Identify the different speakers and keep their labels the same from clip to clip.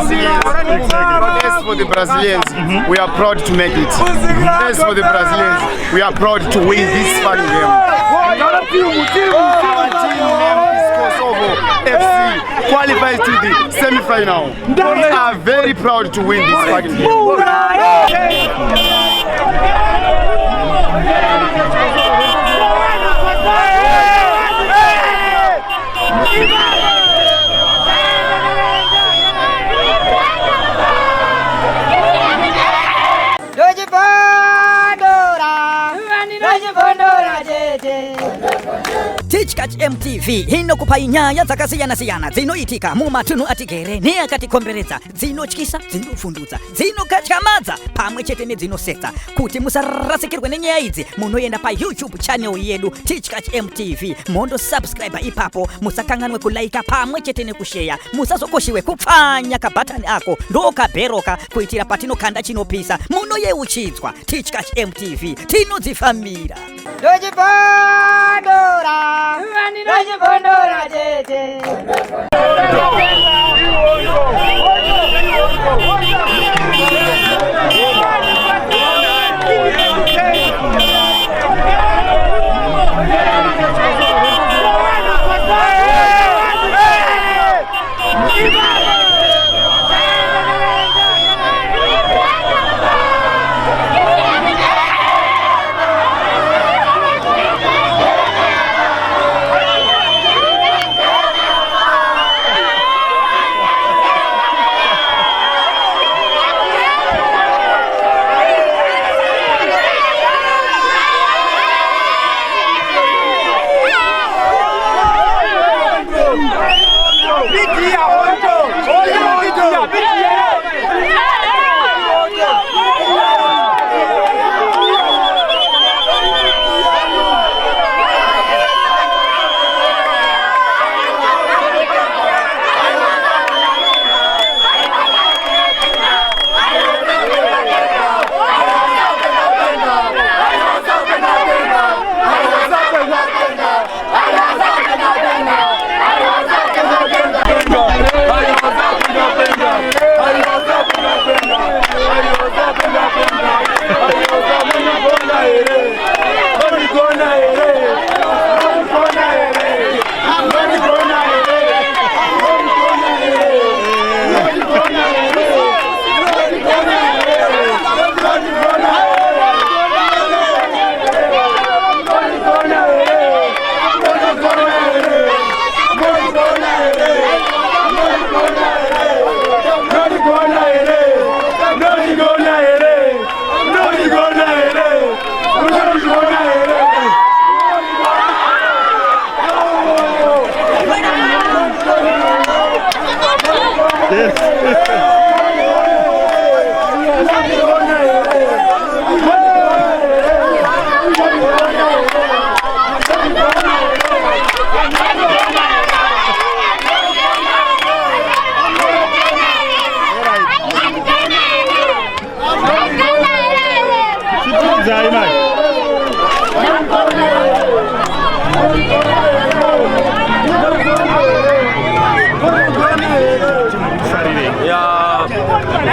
Speaker 1: Brazilians. As for the Brazilians, we are proud to make it. As for the Brazilians, we are proud to win this fun game. Our team name is Kosovo FC, qualifies to the semi-final. We are very proud to win this fucking game.
Speaker 2: Teachkach MTV hino kupainyaya zakasiyana-siyana zinoitika mumatunhu atigere neakatikomberedza dzinotyisa dzinofundutsa dzinokatyamadza pamwe chete nedzinosetsa kuti musarasikirwe nenyaya idzi munoenda pa YouTube channel yedu Teachkach MTV mondo subscribe ipapo musakanganwe kulaika pamwe chete nekushare musazokoshiwe kupfanya kabhatani ako ndokabheroka kuitira patinokanda chinopisa munoyeuchidzwa Teachkach MTV tinodzifamira
Speaker 3: Chabvondoka tete.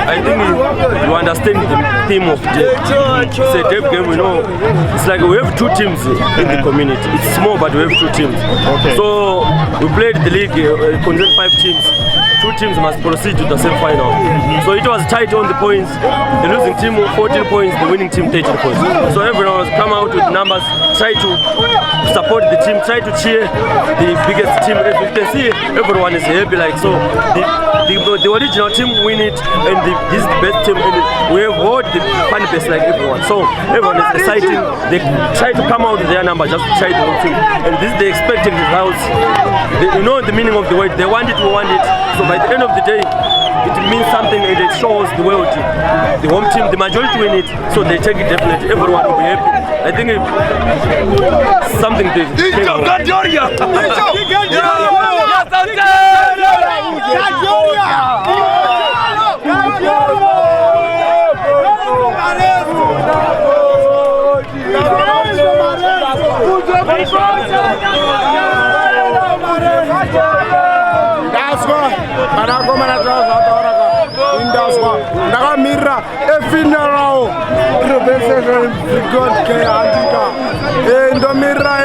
Speaker 4: I think you understand the theme of the it's a dev game, you know. It's like we have two teams in the community. It's small, but we have two teams. Okay. So we played the league, contained 5 teams. 2 teams must proceed to the semi-final. So it was tight on the points. The losing team 14 points, the winning team 13 points. So everyone was come out with numbers, try to support the team, try to cheer the biggest team. As you can see, everyone is happy. Like so, the original team win it, and this is the best team. And we have hold the fan base like everyone. So everyone is exciting. They try to come out with their number just to try the whole team. And this is the expected results. You know the meaning of the word. They want it, we want it. So by the end of the day, it means something and it shows the world. The home team, the majority win it, so they take it definitely. Everyone will be happy. I think it's something to think about.
Speaker 1: That's good. ndakazwa ndakamirira efuneral representation brigade ke andika ndomirira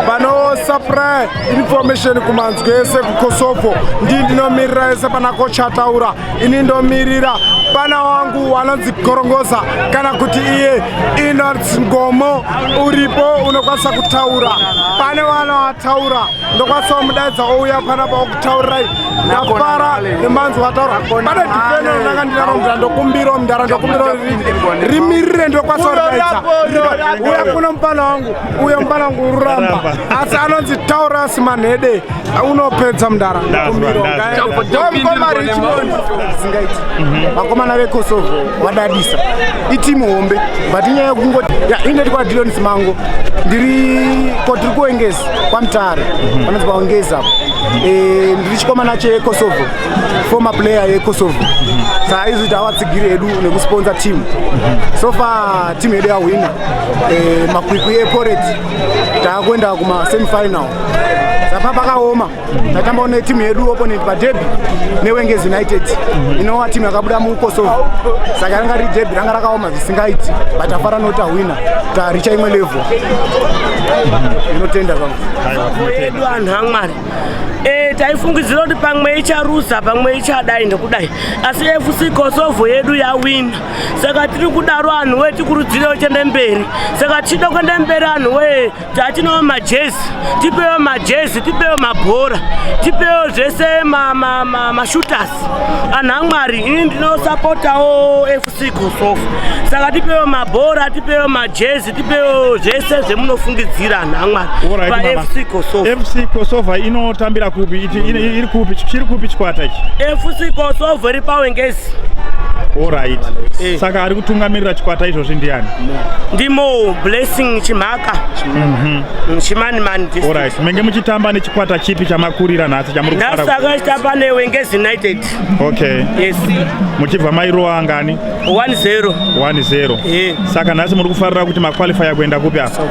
Speaker 1: vanosupply information kumanzwi ese kukosovo ndinomiririra ese pana kocha taura ini ndomirira pana wangu anonzi gorongoza kana kuti iye inonzi ngomo uripo unokwanisa kutaura pane vana vataura ndokwanisa kumudaidza ouya panapa okutaurirai ndafara nemanzi vataura pane difenero ndakandinaro ndandokumbiro rimirire ndokwanisa kuridaidza uya kuno mupana wangu uyo mupana wangu ururamba asi anonzi taura simanhede unopedza mudara vakomana vekosovo vadadisa itimu hombe but inyaya yekungoti indeti kwadilionisi mango ndiri kuwengezi kwamutare vanonzi pawengezi apo ndiri chikomana chekosovo former player yekosovo saka izviti avatsigiri edu nekusponsa timu sofa timu yedu yahwina makwikwi eporeti taakuenda kumasemifinal saka pakaoma tatamba netimu yedu opponent paderby newengezi united inova timu yakabuda mukosovo saka ranga riri derby ranga rakaoma zvisingaiti but afara notahwina taricha imwe level inotenda
Speaker 3: edu anhu amwari taifungidzira kuti pamwe icharusa pamwe ichadai ndokudai asi FC Kosovo yedu yawina saka tiri kudaro anhu we tikurudzirewo chende mberi saka tichida kuenda mberi anhu we tatinowo majezi tipewo mabhora tipewo zvese mashooters anhu amwari ini ndinosapotawo FC Kosovo saka tipewo mabhora tipewo majezi tipewo zvese zvemunofungidzira anhu amwari paFC Kosovo.
Speaker 5: FC Kosovo inotambira kupi chiri kupi chikwata ichi?
Speaker 3: FC Kosovo iri paWengezi.
Speaker 5: Alright. Saka ari kutungamirira chikwata izvozvi ndiani?
Speaker 3: Ndimo Blessing Chimhaka. Chimanimani district.
Speaker 5: Alright. Menge muchitamba nechikwata chipi chamakurira nhasi chamuri kufara?
Speaker 3: Ndasaka chitamba neWengezi United.
Speaker 5: Okay.
Speaker 3: Yes.
Speaker 5: Muchibva mairowa ngani?
Speaker 3: 1-0.
Speaker 5: 1-0. Saka nhasi muri kufarira kuti makwalify kuenda kupi apa?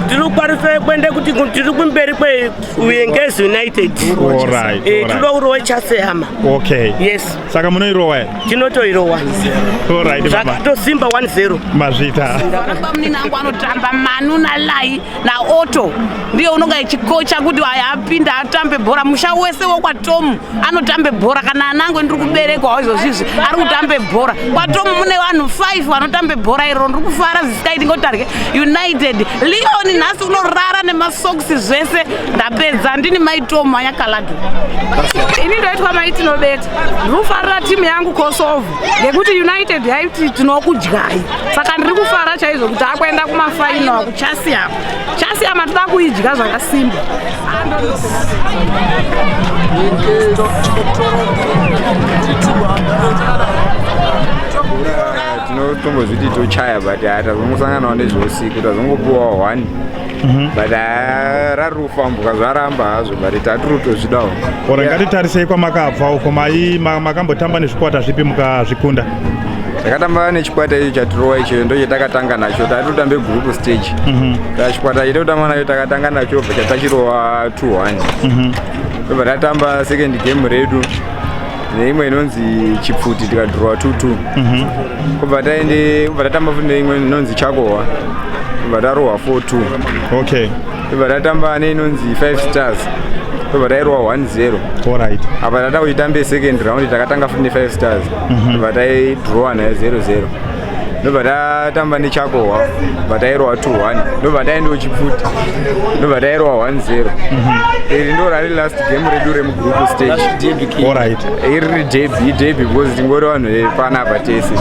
Speaker 3: Tiri kukwalify kuende kuti tiri kumberi kweWengezi United.
Speaker 5: Alright.
Speaker 3: Tiri kurowa Chasehama.
Speaker 5: Okay.
Speaker 3: Yes.
Speaker 5: Saka munoirowa here?
Speaker 3: Tinotoirowa.
Speaker 5: Alright.
Speaker 3: Zvakatosimba 1-0.
Speaker 5: Mazvita.
Speaker 6: Munini angu anotamba Manu na Lai na Otto ndiye unonga ichikocha kuti aya apinda atambe bhora musha wese wokwatomu anotambe bhora kana anangwe ndiri kuberekwa izvozvizvi ari kutambe bhora kwatomu mune vanhu 5 vanotambe bhora iro ndiri kufara zvisikaiti ngotarike United Leon nhasi unorara nemasoksi zvese ndapedza ndini maitomu anyakaladu
Speaker 7: ini ndoitwa maitinobeta ndiri kufarira timu yangu Kosovo ngekuti United yaiti tinokudyai saka ndiri kufara chaizvo kuti akuenda kumafainal kuchasiyama chasiyama toda kuidya zvakasimba
Speaker 8: tinotombozviti tochaya but tazongosanganawo nezveusiku tazongopuwawo 1 but rari kufambuka zvaramba hazvo but tatiri kutozvidawo.
Speaker 5: Ora ngatitarisei kwamakabva uko makambotamba nezvikwata zvipi mukazvikunda?
Speaker 8: Takatamba nechikwata icho chatirowa icho ndo chatakatanga nacho tatotamba group stage. Chikwata icho totamba nacho takatanga nacho bva chatachirowa 2-1. Tobva tatamba second game redu neimwe inonzi Chipfuti tikadhirowa 2-2. Kubva tatamba futi neimwe inonzi Chakowa kubva tarowa 4-2.
Speaker 5: Okay.
Speaker 8: Tobva tatamba neinonzi 5 stars tobva tairowa 1-0.
Speaker 5: Alright.
Speaker 8: Apa tatakuitambe second round takatanga futi ne5 stars tobva taidhirowa nayo 0-0. Ndobva tatamba neChakowa bva tairowa 2-1. Ndobva taendawo Chipfuti ndobva tairowa 1-0. Iri ndo rari last game redu remugroup stage.
Speaker 5: Alright.
Speaker 8: Iri derby because tingori vanhu panapa tese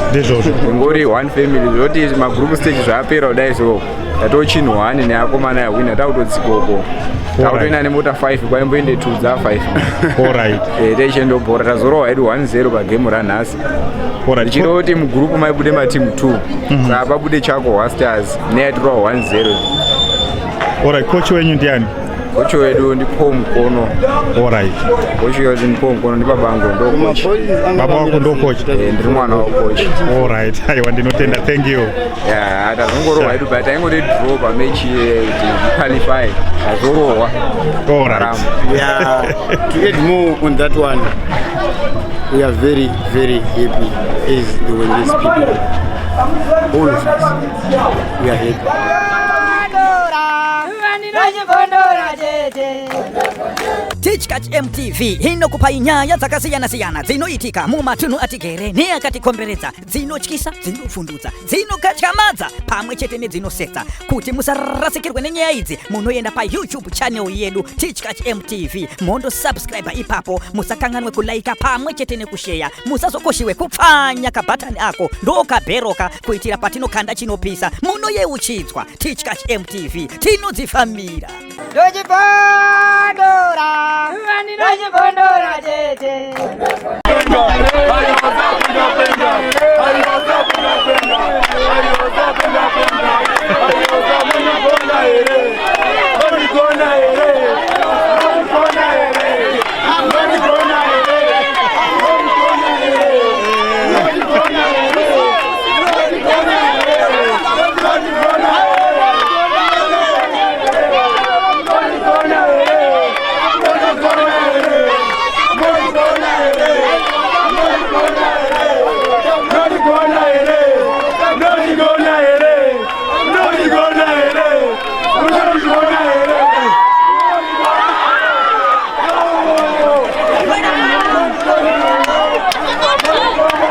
Speaker 8: tingori one family zvoti magroup stage zvapera kudai so tatochinwa neakomana yahwina takutodzikoko takutoina nemota 5 kwaimboende 2 dza5.
Speaker 5: Alright.
Speaker 8: Taichendobhora tazorowa hedu 1-0 pagame ranhasi. Chiro kuti mugroup maibude matimu 2 saka pabude Chakowa Stars neyatirowa 1-0.
Speaker 5: Alright. Coach wenyu ndiani?
Speaker 8: Coach wedu ndi Paul Mukono.
Speaker 5: Alright.
Speaker 8: Coach wedu ndi Paul Mukono ndi babangu ndo coach.
Speaker 5: Baba wako ndo coach?
Speaker 8: Ndiri mwana wa coach.
Speaker 5: Alright. Aiwa ndinotenda. Thank you.
Speaker 8: Yeah, tazongorowa hedu but taingode draw pamechi qualify tazorowa.
Speaker 5: Alright.
Speaker 1: Yeah, to add more on that one, we are very, very happy as the Wengezi people. All of us, we are happy.
Speaker 2: Tichkach MTV inokupa inyaya dzakasiyana-siyana dzinoitika mumatunhu atigere neakatikomberedza, dzinotyisa, dzinofundutsa, dzinokatyamadza pamwe chete nedzinosetsa. Kuti musarasikirwe nenyaya idzi, munoenda pa YouTube channel yedu Tichkach MTV, mondo subscribe ipapo, musakanganwe kulaika pamwe chete nekusheya, musazokoshiwe kupfanya kabhatani ako ndokabheroka kuitira patinokanda chinopisa munoyeuchidzwa. Tichkach MTV tinodzifamira.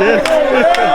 Speaker 5: Yes.